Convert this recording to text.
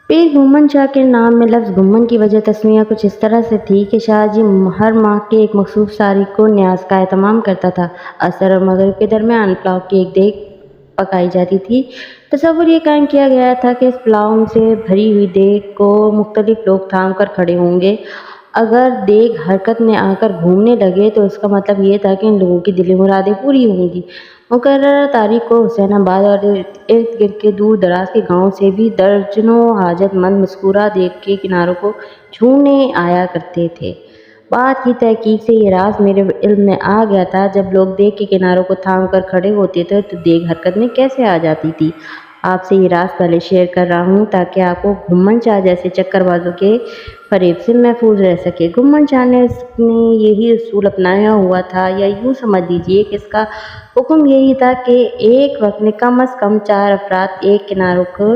पीर घुम्मन शाह के नाम में लफ्ज़ घुम्मन की वजह तस्मीया कुछ इस तरह से थी कि शाह जी हर माह के एक मखसूस तारीख को न्याज का एहतमाम करता था। असर और मगरिब के दरमियान पुलाव की एक देग पकाई जाती थी। तसव्वुर ये कायम किया गया था कि इस पुलाव से भरी हुई देग को मुख्तलिफ लोग थाम कर खड़े होंगे। अगर देग हरकत में आकर घूमने लगे तो इसका मतलब ये था कि इन लोगों की दिली मुरादें पूरी होंगी। मुकर्रर तारीख को हुसैनाबाद और इर्द गिर्द के दूर दराज के गाँव से भी दर्जनों हाजतमंद मस्कूरा देग के किनारों को छूने आया करते थे। बात की तहकीक से ये राज मेरे इल्म में आ गया था, जब लोग देग के किनारों को थाम कर खड़े होते थे तो देग हरकत में कैसे आ जाती थी। आपसे ये राज पहले शेयर कर रहा हूँ ताकि आपको घुम्मन शाह जैसे चक्करबाजों के फरेब से महफूज रह सके। घुम्मन शाह ने यही उसूल अपनाया हुआ था, या यूँ समझ लीजिए कि इसका हुक्म यही था कि एक वक्त में कम अज़ कम 4 अफराद एक किनारों को